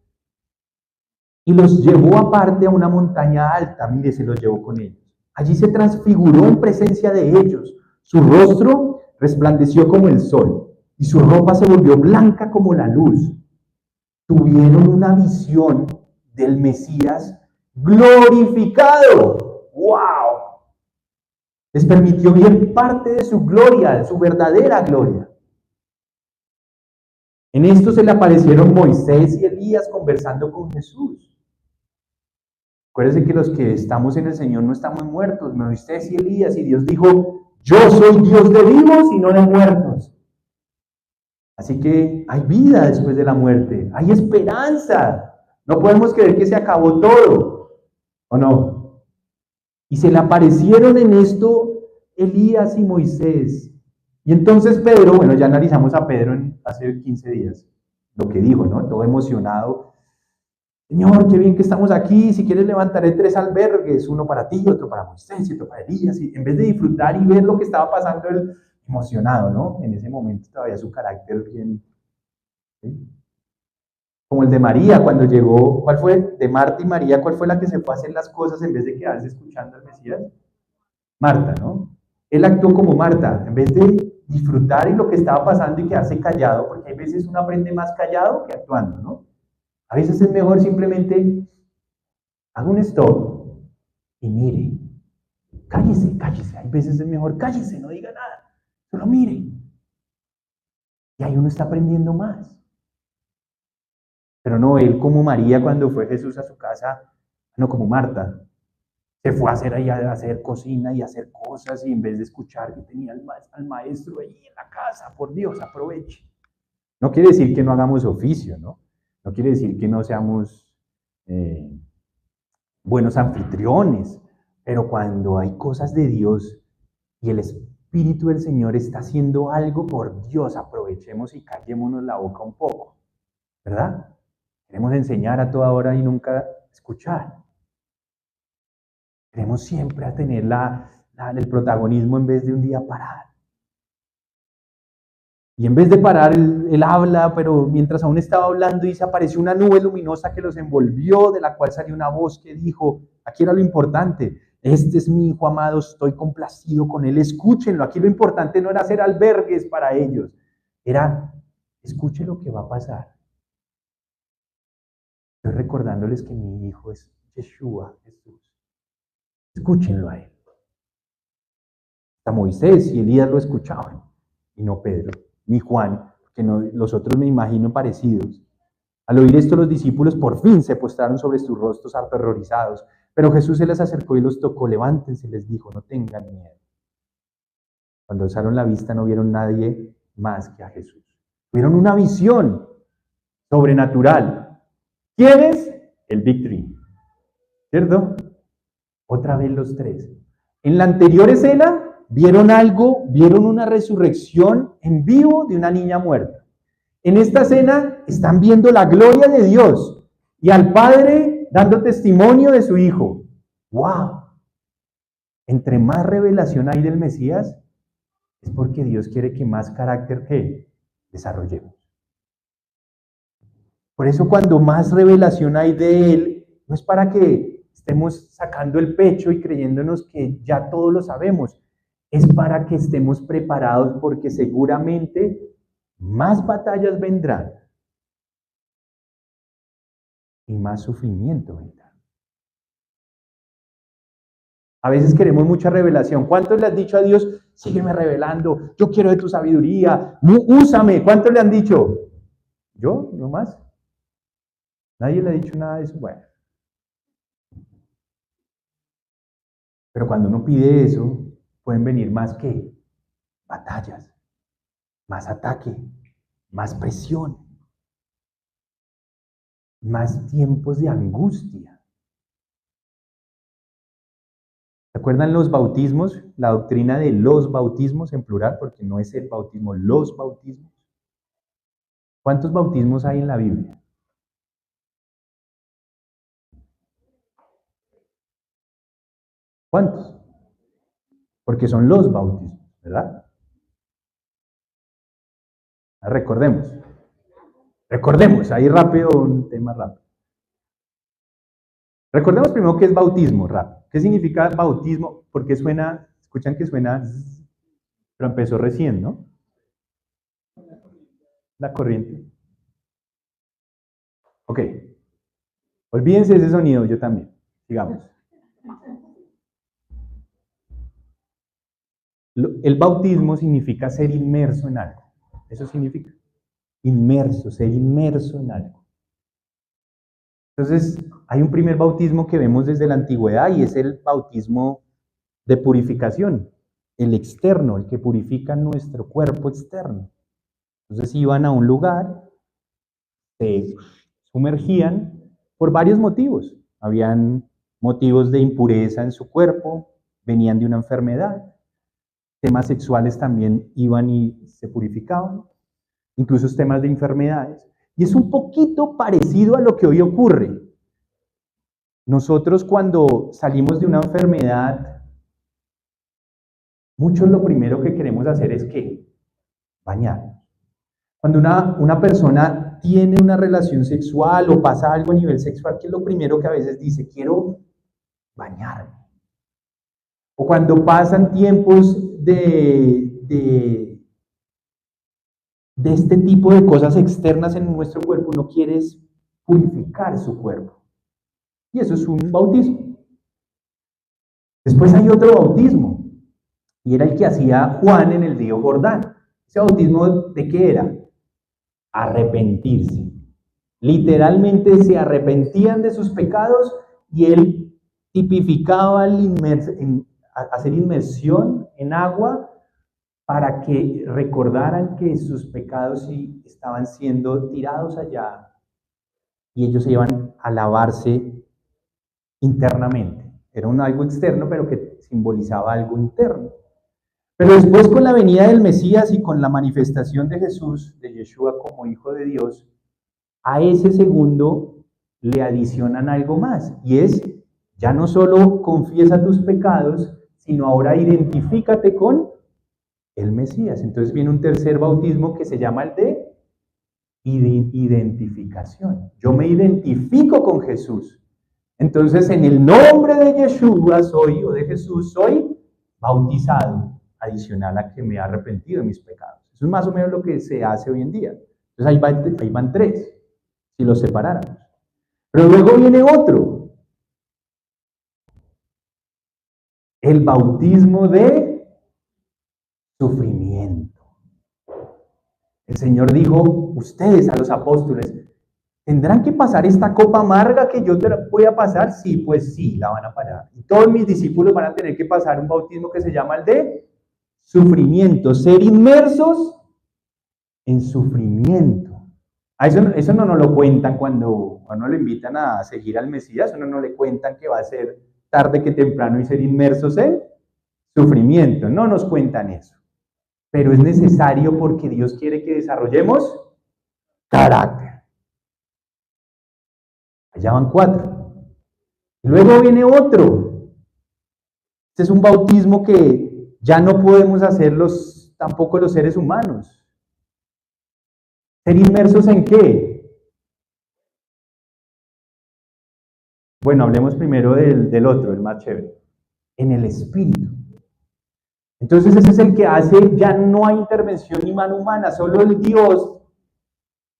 y los llevó aparte a una montaña alta. Mire, se los llevó con ellos. Allí se transfiguró en presencia de ellos. Su rostro resplandeció como el sol y su ropa se volvió blanca como la luz. Tuvieron una visión del Mesías glorificado. ¡Wow! Les permitió ver parte de su gloria, de su verdadera gloria. En esto se le aparecieron Moisés y Elías conversando con Jesús. Acuérdense que los que estamos en el Señor no estamos muertos, Moisés y Elías, y Dios dijo, yo soy Dios de vivos y no de muertos. Así que hay vida después de la muerte, hay esperanza. No podemos creer que se acabó todo, ¿o no? Y se le aparecieron en esto Elías y Moisés. Y entonces Pedro, bueno, ya analizamos a Pedro hace 15 días, lo que dijo, ¿no? Todo emocionado. Señor, qué bien que estamos aquí, si quieres levantaré 3 albergues, uno para ti, otro para Moisés y otro para Elías. Y en vez de disfrutar y ver lo que estaba pasando, él emocionado, ¿no? En ese momento todavía su carácter bien, ¿sí? Como el de María cuando llegó, ¿cuál fue? De Marta y María, ¿cuál fue la que se fue a hacer las cosas en vez de quedarse escuchando al Mesías? Marta, ¿no? Él actuó como Marta, en vez de disfrutar en lo que estaba pasando y quedarse callado, porque hay veces uno aprende más callado que actuando, ¿no? A veces es mejor simplemente haga un stop y mire. Cállese, cállese. Hay veces es mejor cállese, no diga nada. Solo mire. Y ahí uno está aprendiendo más. Pero no, él como María cuando fue Jesús a su casa, No como Marta. Se fue a hacer cocina y a hacer cosas y en vez de escuchar que tenía al maestro ahí en la casa, por Dios, aproveche. No quiere decir que no hagamos oficio, ¿no? No quiere decir que no seamos buenos anfitriones, pero cuando hay cosas de Dios y el Espíritu del Señor está haciendo algo, por Dios, aprovechemos y callémonos la boca un poco, ¿verdad? Queremos enseñar a toda hora y nunca escuchar. Queremos siempre a tener el protagonismo en vez de un día parar. Y en vez de parar, él habla, pero mientras aún estaba hablando, dice, apareció una nube luminosa que los envolvió, de la cual salió una voz que dijo, aquí era lo importante, este es mi hijo amado, estoy complacido con él, escúchenlo. Aquí lo importante no era hacer albergues para ellos, era, escuchen lo que va a pasar. Estoy recordándoles que mi hijo es Yeshua, Jesús. Escúchenlo a él. Hasta Moisés y Elías lo escuchaban, y no Pedro, ni Juan, que no, los otros me imagino parecidos. Al oír esto, los discípulos por fin se postraron sobre sus rostros aterrorizados, pero Jesús se les acercó y los tocó. Levántense, les dijo, no tengan miedo. Cuando alzaron la vista no vieron nadie más que a Jesús. Vieron una visión sobrenatural. ¿Quién es? El Big Three, ¿cierto? Otra vez los tres. En la anterior escena vieron algo, vieron una resurrección en vivo de una niña muerta. En esta escena están viendo la gloria de Dios y al Padre dando testimonio de su Hijo. ¡Wow! Entre más revelación hay del Mesías, es porque Dios quiere que más carácter desarrollemos. Por eso cuando más revelación hay de Él, no es para que estemos sacando el pecho y creyéndonos que ya todo lo sabemos, es para que estemos preparados porque seguramente más batallas vendrán y más sufrimiento vendrá. A veces queremos mucha revelación. ¿Cuántos le han dicho a Dios, sígueme revelando, yo quiero de tu sabiduría, úsame? ¿Cuántos le han dicho? ¿Yo? ¿No más? Nadie le ha dicho nada de eso. Bueno. Pero cuando uno pide eso, pueden venir más que batallas, más ataque, más presión, más tiempos de angustia. ¿Se acuerdan los bautismos? La doctrina de los bautismos en plural, porque no es el bautismo, los bautismos. ¿Cuántos bautismos hay en la Biblia? ¿Cuántos? Porque son los bautismos, ¿verdad? Recordemos, ahí rápido, un tema rápido. Recordemos primero qué es bautismo, rápido. ¿Qué significa bautismo? Porque suena, escuchan que suena, pero empezó recién, ¿no? La corriente. Ok. Olvídense de ese sonido, yo también. Sigamos. El bautismo significa ser inmerso en algo. Eso significa inmerso, ser inmerso en algo. Entonces, hay un primer bautismo que vemos desde la antigüedad y es el bautismo de purificación, el externo, el que purifica nuestro cuerpo externo. Entonces iban a un lugar, se sumergían por varios motivos. Habían motivos de impureza en su cuerpo, venían de una enfermedad, temas sexuales también iban y se purificaban, incluso temas de enfermedades. Y es un poquito parecido a lo que hoy ocurre. Nosotros cuando salimos de una enfermedad, muchos lo primero que queremos hacer es ¿qué? Bañarnos. Cuando una persona tiene una relación sexual o pasa algo a nivel sexual, ¿qué es lo primero que a veces dice? Quiero bañarme. O cuando pasan tiempos de este tipo de cosas externas en nuestro cuerpo, uno quiere purificar su cuerpo. Y eso es un bautismo. Después hay otro bautismo, y era el que hacía Juan en el río Jordán. ¿Ese bautismo de qué era? Arrepentirse. Literalmente se arrepentían de sus pecados y él tipificaba hacer inmersión en agua para que recordaran que sus pecados estaban siendo tirados allá y ellos iban a lavarse internamente. Era algo externo, pero que simbolizaba algo interno. Pero después, con la venida del Mesías y con la manifestación de Jesús, de Yeshua como Hijo de Dios, a ese segundo le adicionan algo más, y es, ya no solo confiesa tus pecados, sino ahora identifícate con el Mesías. Entonces viene un tercer bautismo que se llama el de identificación. Yo me identifico con Jesús. Entonces, en el nombre de Yeshua soy, o de Jesús, soy bautizado, adicional a que me he arrepentido de mis pecados. Eso es más o menos lo que se hace hoy en día. Entonces, ahí van tres, si los separáramos. Pero luego viene otro, el bautismo de sufrimiento. El Señor dijo, ustedes, a los apóstoles, ¿tendrán que pasar esta copa amarga que yo te voy a pasar? Sí, pues sí, la van a pasar. Y todos mis discípulos van a tener que pasar un bautismo que se llama el de sufrimiento, ser inmersos en sufrimiento. Eso no nos lo cuentan cuando lo invitan a seguir al Mesías, uno no le cuentan que va a ser tarde que temprano y ser inmersos en sufrimiento, no nos cuentan eso. Pero es necesario porque Dios quiere que desarrollemos carácter. Allá van 4. Luego viene otro. Este es un bautismo que ya no podemos hacerlos tampoco los seres humanos. ¿Ser inmersos en qué? Bueno, hablemos primero del otro, el más chévere. En el Espíritu. Entonces ese es el que hace, ya no hay intervención ni mano humana, solo el Dios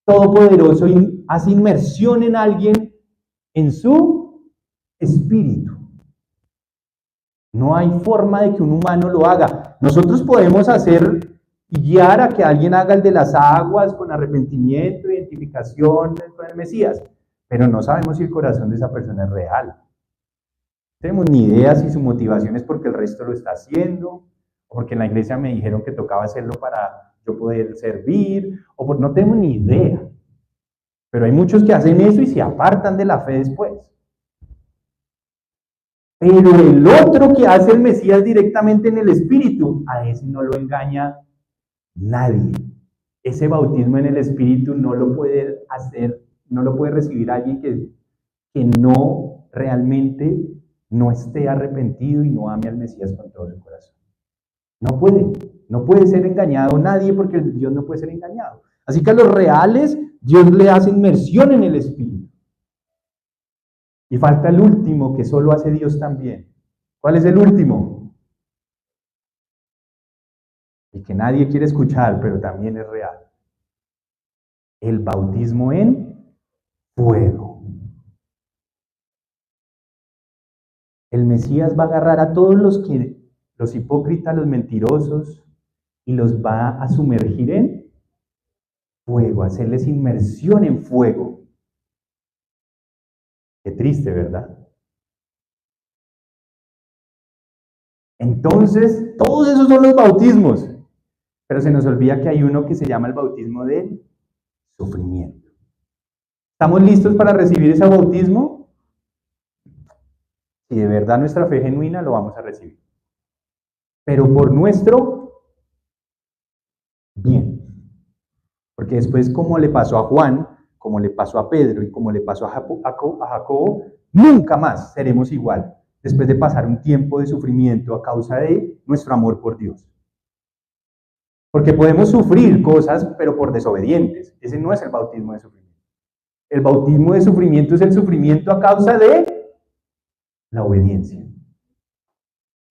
Todopoderoso hace inmersión en alguien en su espíritu. No hay forma de que un humano lo haga. Nosotros podemos hacer y guiar a que alguien haga el de las aguas con arrepentimiento, identificación con el Mesías, pero no sabemos si el corazón de esa persona es real. No tenemos ni idea si su motivación es porque el resto lo está haciendo, o porque en la iglesia me dijeron que tocaba hacerlo para yo poder servir, no tenemos ni idea. Pero hay muchos que hacen eso y se apartan de la fe después. Pero el otro que hace el Mesías directamente en el Espíritu, a ese no lo engaña nadie. Ese bautismo en el Espíritu no lo puede hacer, no lo puede recibir alguien que no realmente no esté arrepentido y no ame al Mesías con todo su corazón. No puede ser engañado nadie porque Dios no puede ser engañado. Así que a los reales, Dios le hace inmersión en el Espíritu. Y falta el último que solo hace Dios también. ¿Cuál es el último? El que nadie quiere escuchar, pero también es real. El bautismo en fuego. El Mesías va a agarrar a todos los hipócritas, los mentirosos, y los va a sumergir en fuego, a hacerles inmersión en fuego. Qué triste, ¿verdad? Entonces, todos esos son los bautismos, pero se nos olvida que hay uno que se llama el bautismo del sufrimiento. ¿Estamos listos para recibir ese bautismo? Si de verdad nuestra fe genuina, lo vamos a recibir. Pero por nuestro bien. Porque después, como le pasó a Juan, como le pasó a Pedro y como le pasó a Jacobo, nunca más seremos igual después de pasar un tiempo de sufrimiento a causa de nuestro amor por Dios. Porque podemos sufrir cosas, pero por desobedientes. Ese no es el bautismo de sufrimiento. El bautismo de sufrimiento es el sufrimiento a causa de la obediencia.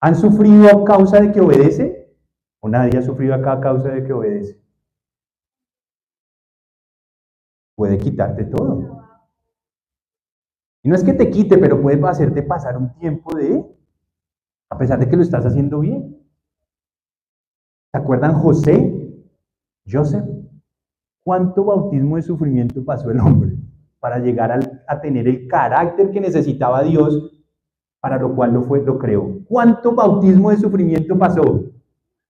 ¿Han sufrido a causa de que obedece? ¿O nadie ha sufrido acá a causa de que obedece? Puede quitarte todo. Y no es que te quite, pero puede hacerte pasar un tiempo a pesar de que lo estás haciendo bien. ¿Se acuerdan José? Joseph. ¿Cuánto bautismo de sufrimiento pasó el hombre para llegar a tener el carácter que necesitaba Dios, para lo cual lo creó. ¿Cuánto bautismo de sufrimiento pasó?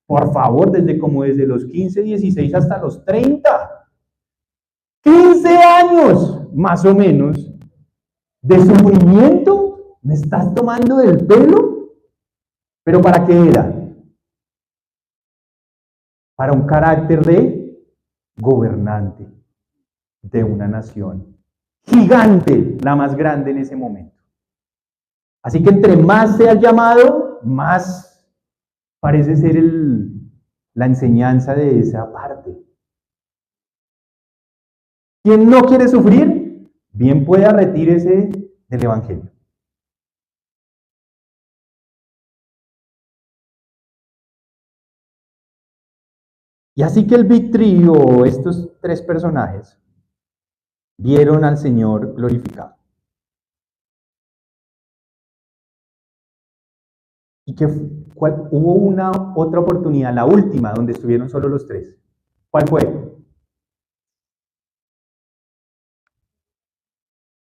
Por favor, desde los 15, 16 hasta los 30. 15 años, más o menos, de sufrimiento. ¿Me estás tomando del pelo? ¿Pero para qué era? Para un carácter de gobernante de una nación gigante, la más grande en ese momento. Así que entre más sea llamado, más parece ser la enseñanza de esa parte. Quien no quiere sufrir, bien pueda retírese del Evangelio. Y así que el Big Three, o estos tres personajes, vieron al Señor glorificado. Y que hubo una otra oportunidad, la última, donde estuvieron solo los tres. ¿Cuál fue?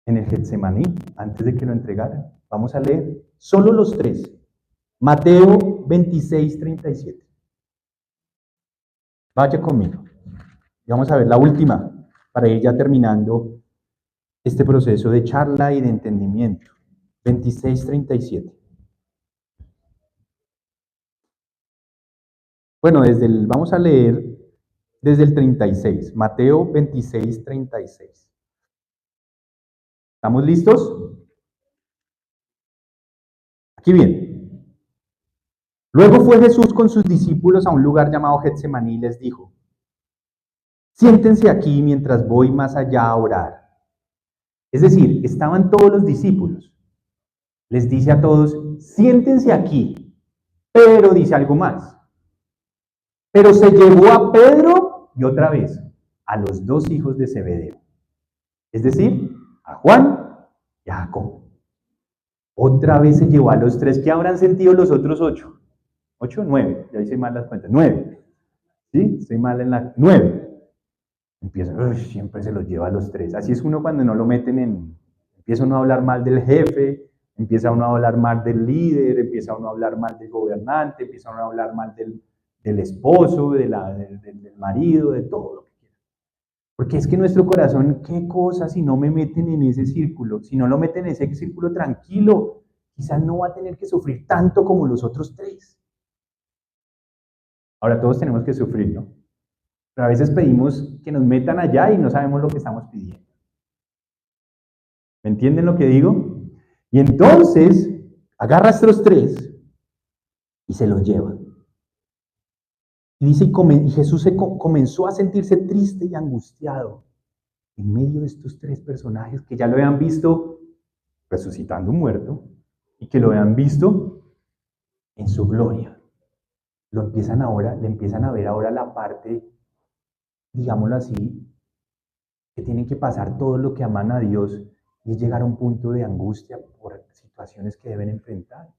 En el Getsemaní, antes de que lo entregaran. Vamos a leer solo los tres. Mateo 26, 37. Vaya conmigo. Y vamos a ver la última, para ir ya terminando este proceso de charla y de entendimiento. 26, 37. Bueno, vamos a leer desde el 36. Mateo 26, 36. ¿Estamos listos? Aquí bien. Luego fue Jesús con sus discípulos a un lugar llamado Getsemaní y les dijo: siéntense aquí mientras voy más allá a orar. Es decir, estaban todos los discípulos. Les dice a todos: siéntense aquí. Pero dice algo más. Pero se llevó a Pedro y otra vez a los dos hijos de Zebedeo. Es decir, a Juan y a Jacobo. Otra vez se llevó a los tres. ¿Qué habrán sentido los otros 8? 8, 9. Ya hice mal las cuentas. 9. ¿Sí? Estoy mal en la 9. Empieza, siempre se los lleva a los tres. Así es uno cuando no lo meten empieza uno a hablar mal del jefe, empieza uno a hablar mal del líder, empieza uno a hablar mal del gobernante, empieza uno a hablar mal del esposo, del marido, de todo lo que quiera. Porque es que nuestro corazón, ¿qué cosa si no me meten en ese círculo? Si no lo meten en ese círculo tranquilo, quizás no va a tener que sufrir tanto como los otros tres. Ahora todos tenemos que sufrir, ¿no? Pero a veces pedimos que nos metan allá y no sabemos lo que estamos pidiendo. ¿Me entienden lo que digo? Y entonces agarra a estos tres y se los lleva. Y dice, y Jesús comenzó a sentirse triste y angustiado en medio de estos tres personajes que ya lo habían visto resucitando un muerto y que lo habían visto en su gloria. Le empiezan a ver ahora la parte, digámoslo así, que tienen que pasar todo lo que aman a Dios y es llegar a un punto de angustia por situaciones que deben enfrentar.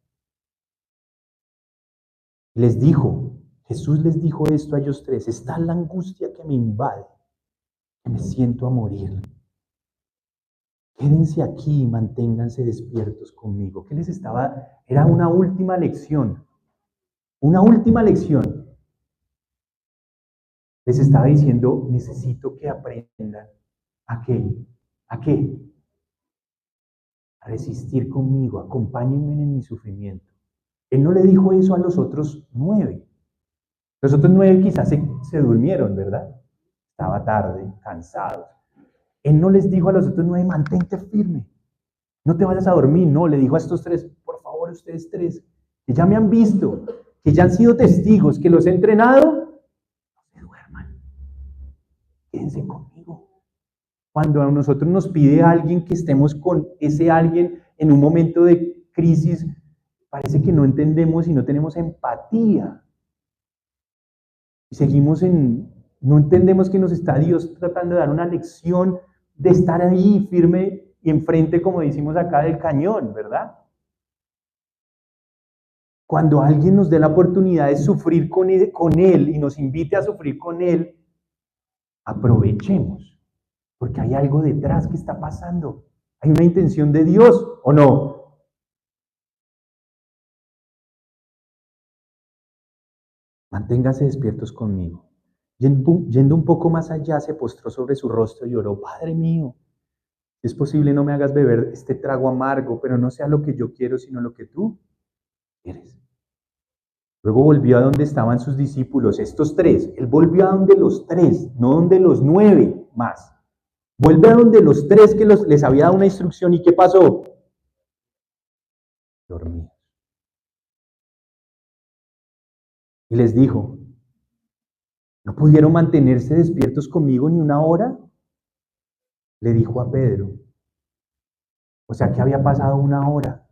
Jesús les dijo esto a ellos tres: está la angustia que me invade, que me siento a morir. Quédense aquí y manténganse despiertos conmigo. ¿Qué les estaba? Era una última lección. Una última lección. Les estaba diciendo: necesito que aprendan a qué. ¿A qué? A resistir conmigo. Acompáñenme en mi sufrimiento. Él no le dijo eso a los otros 9. Los otros 9 quizás se durmieron, ¿verdad? Estaba tarde, cansados. Él no les dijo a los otros 9, mantente firme, no te vayas a dormir. No, le dijo a estos 3, por favor, ustedes 3, que ya me han visto, que ya han sido testigos, que los he entrenado, no se duerman, quédense conmigo. Cuando a nosotros nos pide alguien que estemos con ese alguien en un momento de crisis, parece que no entendemos y no tenemos empatía. Y seguimos no entendemos que nos está Dios tratando de dar una lección de estar ahí firme y enfrente, como decimos acá, del cañón, ¿verdad? Cuando alguien nos dé la oportunidad de sufrir con él y nos invite a sufrir con él, aprovechemos. Porque hay algo detrás que está pasando. Hay una intención de Dios, ¿o no? Manténganse despiertos conmigo. Yendo un poco más allá, se postró sobre su rostro y oró: Padre mío, si es posible, no me hagas beber este trago amargo, pero no sea lo que yo quiero, sino lo que tú quieres. Luego volvió a donde estaban sus discípulos, estos tres. Él volvió a donde los tres, no donde los 9 más. Vuelve a donde los tres que les había dado una instrucción. ¿Y qué pasó? Dormí. Y les dijo: ¿no pudieron mantenerse despiertos conmigo ni una hora? Le dijo a Pedro. O sea que había pasado una hora.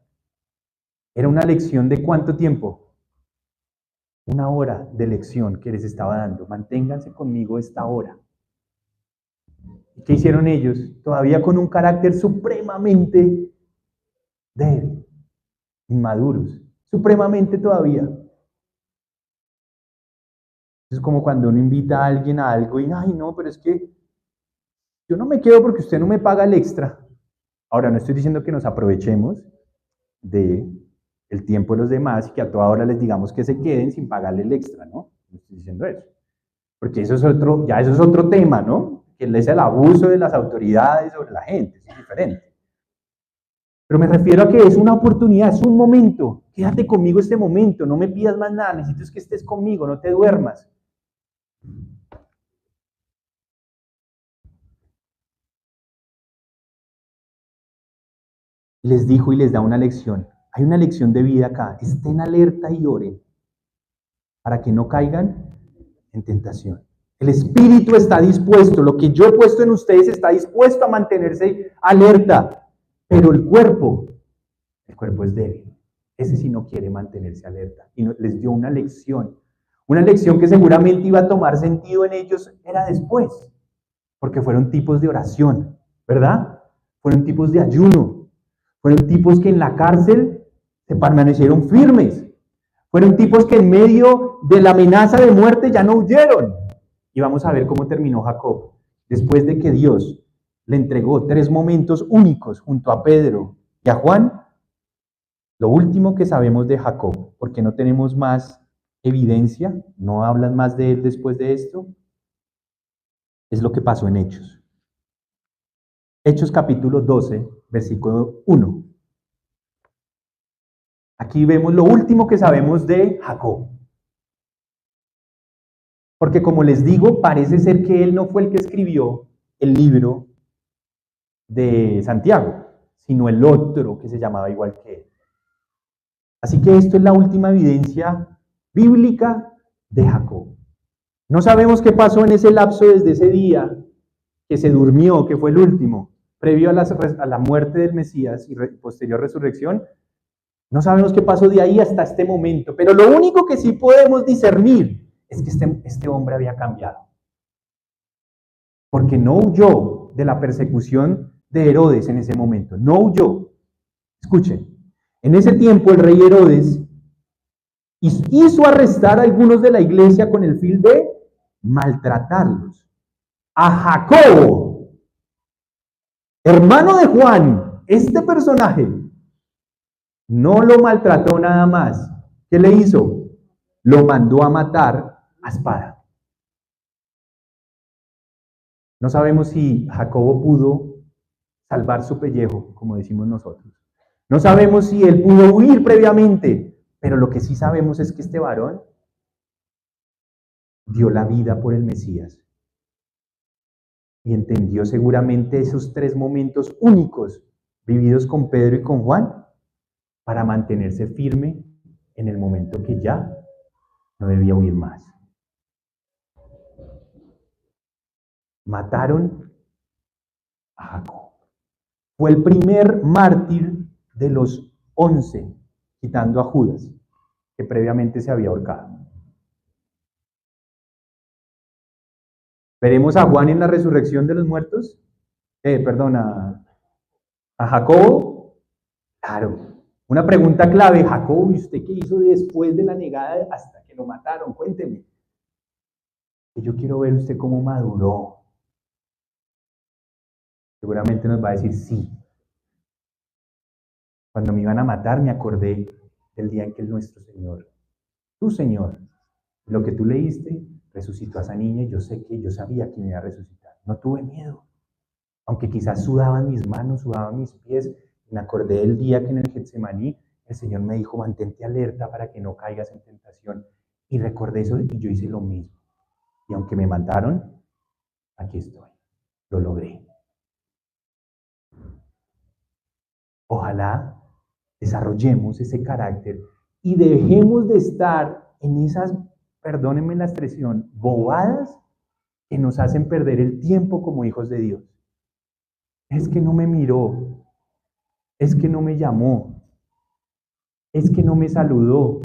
Era una lección de ¿cuánto tiempo? Una hora de lección que les estaba dando. Manténganse conmigo esta hora. ¿Y qué hicieron ellos? Todavía con un carácter supremamente débil, inmaduros, supremamente todavía. Es como cuando uno invita a alguien a algo y, ay, no, pero es que yo no me quedo porque usted no me paga el extra. Ahora, no estoy diciendo que nos aprovechemos de el tiempo de los demás y que a toda hora les digamos que se queden sin pagarle el extra, ¿no? No estoy diciendo eso. Porque eso es otro, ya eso es otro tema, ¿no? Que es el abuso de las autoridades sobre la gente, eso es diferente. Pero me refiero a que es una oportunidad, es un momento. Quédate conmigo este momento, no me pidas más nada, necesito que estés conmigo, no te duermas. Les dijo y les da una lección. Hay una lección de vida acá. Estén alerta y oren para que no caigan en tentación. El espíritu está dispuesto, lo que yo he puesto en ustedes está dispuesto a mantenerse alerta, pero el cuerpo es débil. Ese sí no quiere mantenerse alerta. Y les dio una lección que seguramente iba a tomar sentido en ellos, era después, porque fueron tipos de oración, ¿verdad? Fueron tipos de ayuno, fueron tipos que en la cárcel se permanecieron firmes, fueron tipos que en medio de la amenaza de muerte ya no huyeron. Y vamos a ver cómo terminó Jacob. Después de que Dios le entregó 3 momentos únicos junto a Pedro y a Juan, lo último que sabemos de Jacob, porque no tenemos más evidencia, no hablan más de él después de esto, es lo que pasó en Hechos. Hechos capítulo 12, versículo 1. Aquí vemos lo último que sabemos de Jacob. Porque como les digo, parece ser que él no fue el que escribió el libro de Santiago, sino el otro que se llamaba igual que él. Así que esto es la última evidencia bíblica de Jacob. No sabemos qué pasó en ese lapso desde ese día que se durmió, que fue el último, previo a la muerte del Mesías y posterior resurrección. No sabemos qué pasó de ahí hasta este momento, pero lo único que sí podemos discernir es que este hombre había cambiado. Porque no huyó de la persecución de Herodes en ese momento, no huyó. Escuchen, en ese tiempo el rey Herodes hizo arrestar a algunos de la iglesia con el fin de maltratarlos. A Jacobo, hermano de Juan, este personaje, no lo maltrató nada más. ¿Qué le hizo? Lo mandó a matar a espada. No sabemos si Jacobo pudo salvar su pellejo, como decimos nosotros. No sabemos si él pudo huir previamente, pero lo que sí sabemos es que este varón dio la vida por el Mesías. Y entendió seguramente esos 3 momentos únicos vividos con Pedro y con Juan para mantenerse firme en el momento que ya no debía huir más. Mataron a Jacob. Fue el primer mártir de los 11, quitando a Judas, que previamente se había ahorcado. ¿Veremos a Juan en la resurrección de los muertos? Perdón, a Jacobo. Claro. Una pregunta clave, Jacobo, ¿y usted qué hizo después de la negada hasta que lo mataron? Cuénteme. Que yo quiero ver usted cómo maduró. Seguramente nos va a decir sí. Cuando me iban a matar, me acordé del día en que nuestro Señor, tu Señor, lo que tú leíste, resucitó a esa niña y yo sabía que me iba a resucitar. No tuve miedo. Aunque quizás sudaban mis manos, sudaban mis pies, me acordé del día que en el Getsemaní el Señor me dijo, mantente alerta para que no caigas en tentación. Y recordé eso y yo hice lo mismo. Y aunque me mataron, aquí estoy. Lo logré. Ojalá desarrollemos ese carácter y dejemos de estar en esas, perdónenme la expresión, bobadas que nos hacen perder el tiempo como hijos de Dios. Es que no me miró, es que no me llamó, es que no me saludó,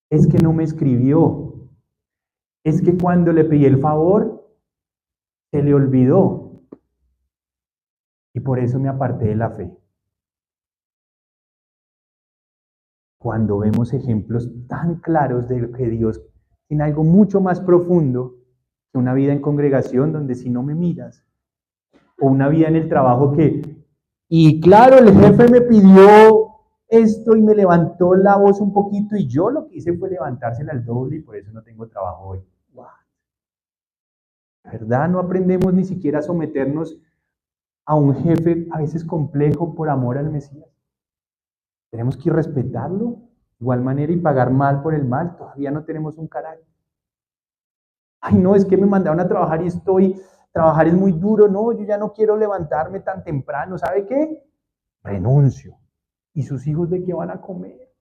es que no me escribió, es que cuando le pedí el favor, se le olvidó. Y por eso me aparté de la fe. Cuando vemos ejemplos tan claros de que Dios tiene algo mucho más profundo que una vida en congregación donde si no me miras, o una vida en el trabajo y claro, el jefe me pidió esto y me levantó la voz un poquito y yo lo que hice fue levantársela al doble y por eso no tengo trabajo hoy. Wow. ¿Verdad? No aprendemos ni siquiera a someternos a un jefe a veces complejo por amor al Mesías. Tenemos que respetarlo de igual manera y pagar mal por el mal. Todavía no tenemos un carácter. Ay, no, es que me mandaron a trabajar y trabajar es muy duro. No, yo ya no quiero levantarme tan temprano. ¿Sabe qué? Renuncio. ¿Y sus hijos de qué van a comer?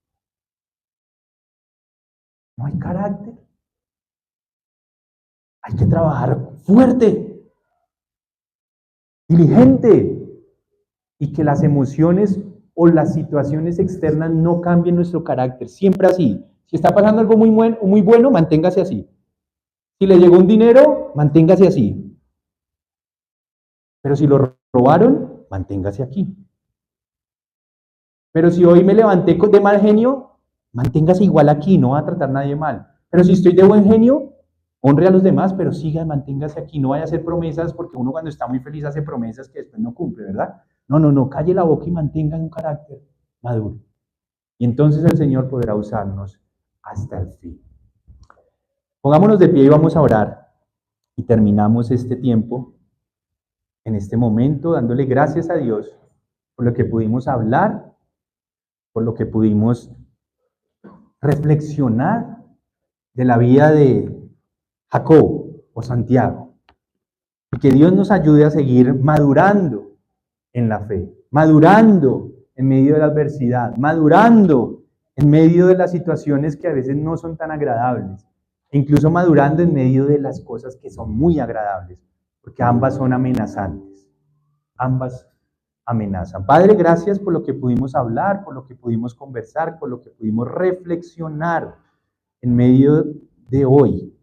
No hay carácter. Hay que trabajar fuerte, diligente, y que las emociones o las situaciones externas no cambien nuestro carácter. Siempre así. Si está pasando algo muy bueno, manténgase así. Si le llegó un dinero, manténgase así. Pero si lo robaron, manténgase aquí. Pero si hoy me levanté de mal genio, manténgase igual aquí, no va a tratar a nadie mal. Pero si estoy de buen genio, honre a los demás, pero siga, manténgase aquí, no vaya a hacer promesas, porque uno cuando está muy feliz hace promesas que después no cumple, ¿verdad? No, calle la boca y mantenga un carácter maduro. Y entonces el Señor podrá usarnos hasta el fin. Pongámonos de pie y vamos a orar. Y terminamos este tiempo, en este momento, dándole gracias a Dios por lo que pudimos hablar, por lo que pudimos reflexionar de la vida de Jacob o Santiago. Y que Dios nos ayude a seguir madurando en la fe, madurando en medio de la adversidad, madurando en medio de las situaciones que a veces no son tan agradables, e incluso madurando en medio de las cosas que son muy agradables, porque ambas son amenazantes, ambas amenazan. Padre, gracias por lo que pudimos hablar, por lo que pudimos conversar, por lo que pudimos reflexionar en medio de hoy.